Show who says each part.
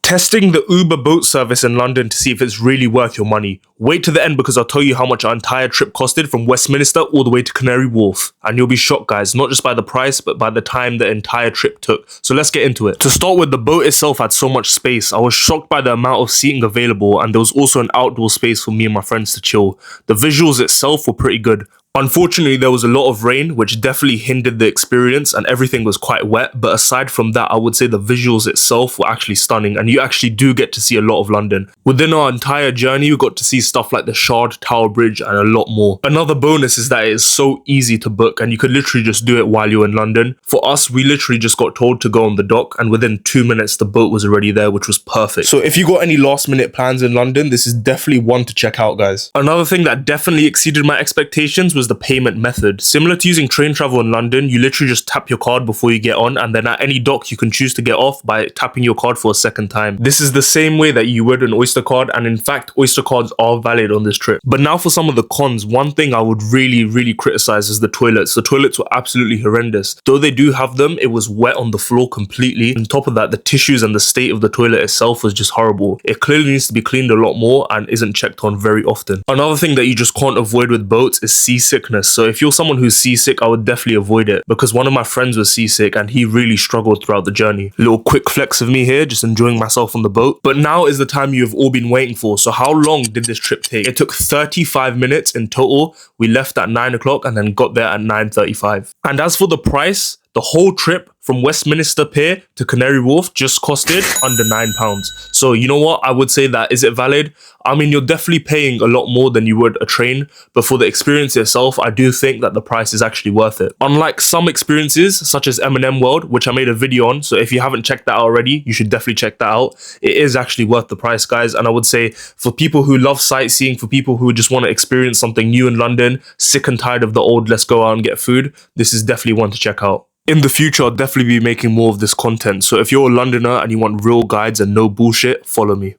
Speaker 1: Testing the Uber boat service in London to see if it's really worth your money. Wait to the end because I'll tell you how much our entire trip costed from Westminster all the way to Canary Wharf. And you'll be shocked, guys, not just by the price, but by the time the entire trip took. So let's get into it. To start with, the boat itself had so much space. I was shocked by the amount of seating available, and there was also an outdoor space for me and my friends to chill. The visuals itself were pretty good. Unfortunately, there was a lot of rain, which definitely hindered the experience, and everything was quite wet. But aside from that, I would say the visuals itself were actually stunning, and you actually do get to see a lot of London. Within our entire journey, we got to see stuff like the Shard, Tower Bridge, and a lot more. Another bonus is that it is so easy to book, and you could literally just do it while you're in London. For us, we literally just got told to go on the dock, and within 2 minutes, the boat was already there, which was perfect. So if you got any last minute plans in London, this is definitely one to check out, guys. Another thing that definitely exceeded my expectations was the payment method. Similar to using train travel in London, you literally just tap your card before you get on, and then at any dock you can choose to get off by tapping your card for a second time. This is the same way that you would an Oyster card, and in fact Oyster cards are valid on this trip. But now for some of the cons. One thing I would really criticize is the toilets. The toilets were absolutely horrendous. Though they do have them, it was wet on the floor completely. On top of that, the tissues and the state of the toilet itself was just horrible. It clearly needs to be cleaned a lot more and isn't checked on very often. Another thing that you just can't avoid with boats is seasickness. So if you're someone who's seasick, I would definitely avoid it, because one of my friends was seasick and he really struggled throughout the journey. Little quick flex of me here, just enjoying myself on the boat. But now is the time you have all been waiting for. So how long did this trip take? It took 35 minutes in total. We left at 9 o'clock and then got there at 9:35. And as for the price, the whole trip from Westminster Pier to Canary Wharf just costed under £9. So you know what? I would say that, is it valid? I mean, you're definitely paying a lot more than you would a train, but for the experience itself, I do think that the price is actually worth it. Unlike some experiences, such as M&M World, which I made a video on, so if you haven't checked that out already, you should definitely check that out. It is actually worth the price, guys, and I would say for people who love sightseeing, for people who just want to experience something new in London, sick and tired of the old let's go out and get food, this is definitely one to check out. In the future, I'll definitely be making more of this content, so if you're a Londoner and you want real guides and no bullshit, follow me.